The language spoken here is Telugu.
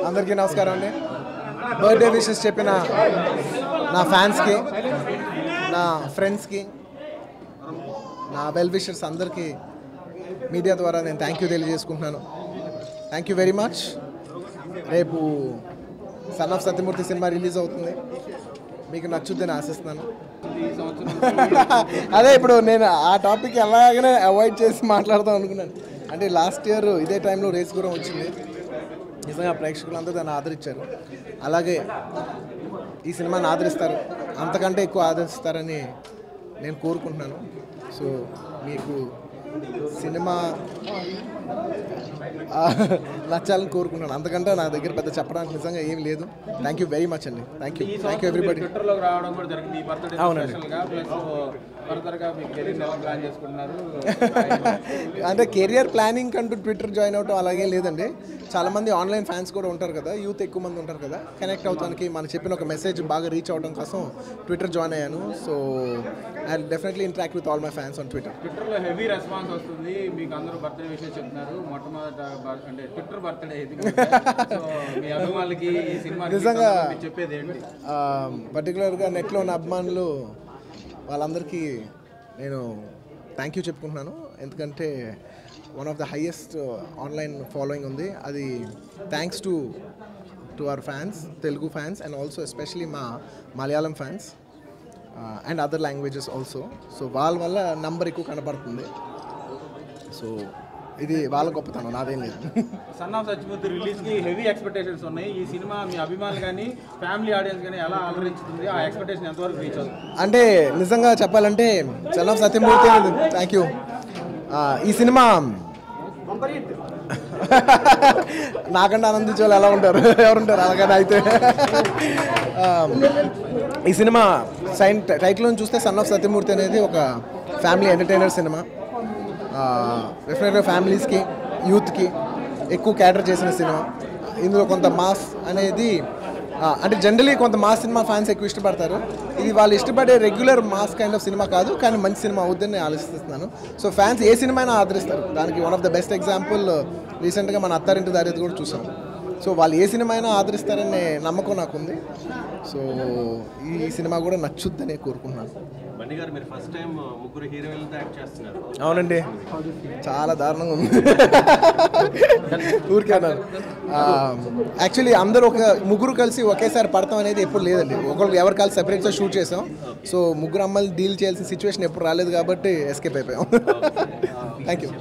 అందరికీ నమస్కారం అండి. బర్త్డే విషెస్ చెప్పిన నా ఫ్యాన్స్కి, నా ఫ్రెండ్స్కి, నా వెల్ విషర్స్ అందరికీ మీడియా ద్వారా నేను థ్యాంక్ యూ తెలియజేసుకుంటున్నాను. Thank you very much. రేపు son of Satyamurthy cinema release అవుతుంది. మీకు నచ్చుద్దని ఆశిస్తున్నాను. అదే ఇప్పుడు నేను ఆ టాపిక్ ఎలాగనే అవాయిడ్ చేసి మాట్లాడదాం అనుకున్నాను. అంటే లాస్ట్ ఇయర్ ఇదే టైంలో రేస్ గురం వచ్చింది. నిజంగా ప్రేక్షకులందరూ దాన్ని ఆదరించారు. అలాగే ఈ సినిమాని ఆదరిస్తారు, అంతకంటే ఎక్కువ ఆదరిస్తారని నేను కోరుకుంటున్నాను. సో మీకు సినిమా నచ్చాలని కోరుకుంటున్నాను. అంతకంటే నా దగ్గర పెద్ద చెప్పడానికి నిజంగా ఏం లేదు. థ్యాంక్ యూ వెరీ మచ్ అండి. Thank you everybody. అవునండి. అంటే కెరియర్ ప్లానింగ్ అంటూ ట్విట్టర్ జాయిన్ అవటం అలాగే లేదండి. చాలామంది ఆన్లైన్ ఫ్యాన్స్ కూడా ఉంటారు కదా, యూత్ ఎక్కువ మంది ఉంటారు కదా, కనెక్ట్ అవడానికి మనం చెప్పిన ఒక మెసేజ్ బాగా రీచ్ అవడం కోసం ట్విట్టర్ జాయిన్ అయ్యాను. So I definitely interact with all my fans on Twitter. ట్విట్టర్లో హెవీ రెస్పాన్స్ వస్తుంది. మీకు అందరూ బర్త్డే విషయం చెప్తున్నారు. మొట్టమొదట అంటే ట్విట్టర్ బర్త్డే ఇది. మీ అభిమానులకి ఈ సినిమా నిజంగా చెప్పేది ఏంటి? పర్టికులర్గా నెట్లో ఉన్న అభిమానులు వాళ్ళందరికీ నేను థ్యాంక్ యూ చెప్పుకుంటున్నాను. ఎందుకంటే one of the highest online following ఉంది. అది thanks to our fans, Telugu fans, and also especially మా Malayalam fans and other languages also. So వాళ్ళ వల్ల నంబర్ ఎక్కువ కనపడుతుంది. సో ఇది వాళ్ళ గొప్పతనం, నాదేం లేదు. సన్ ఆఫ్ సత్యమూర్తి రిలీజ్కి హెవీ ఎక్స్పెక్టేషన్స్ ఉన్నాయి. ఈ సినిమా మీ అభిమానులు కానీ ఫ్యామిలీ ఆడియన్స్ కానీ ఎలా అలరించుతుంది? ఆ ఎక్స్పెక్టేషన్ ఎంతవరకు రీచ్ అవుతుంది? అంటే నిజంగా చెప్పాలంటే sun of Satyamurthy, thank you. ఈ సినిమా నాకంటే ఆనందించే వాళ్ళు ఎలా ఉంటారు, ఎవరుంటారు అలాగని. అయితే ఈ సినిమా టైటిల్ చూస్తే సన్ ఆఫ్ సత్యమూర్తి అనేది ఒక ఫ్యామిలీ ఎంటర్టైనర్ సినిమా. డెఫినెట్గా ఫ్యామిలీస్కి యూత్కి ఎక్కువ క్యాటర్ చేసిన సినిమా. ఇందులో కొంత మాస్ అనేది అంటే జనరలీ కొంత మాస్ సినిమా ఫ్యాన్స్ ఎక్కువ ఇష్టపడతారు. ఇది వాళ్ళు ఇష్టపడే regular mass kind of cinema కాదు, కానీ మంచి సినిమా అవుతుందని నేను ఆలోచిస్తున్నాను. సో ఫ్యాన్స్ ఏ సినిమా అయినా ఆదరిస్తారు. దానికి one of the best example రీసెంట్గా మన అత్తారింటి దారేది కూడా చూసాం. సో వాళ్ళు ఏ సినిమా అయినా ఆదరిస్తారనే నమ్మకం నాకు ఉంది. సో ఈ సినిమా కూడా నచ్చుద్దని కోరుకుంటున్నాను. బండి గారు, మీరు ఫస్ట్ టైం ముగ్గురు హీరోయిన్లతో యాక్ట్ చేస్తున్నారు. అవునండి, చాలా దారుణంగా ఉంది. ఊరికే అన్నారు. యాక్చువల్లీ అందరూ ముగ్గురు కలిసి ఒకేసారి పడతాం అనేది ఎప్పుడు లేదండి. ఒకళ్ళు ఎవరు కలిసి సెపరేట్గా షూట్ చేసాం. సో ముగ్గురు అమ్మాయిలు డీల్ చేయాల్సిన సిచ్యువేషన్ ఎప్పుడు రాలేదు కాబట్టి ఎస్కేప్ అయిపోయాం. Thank you.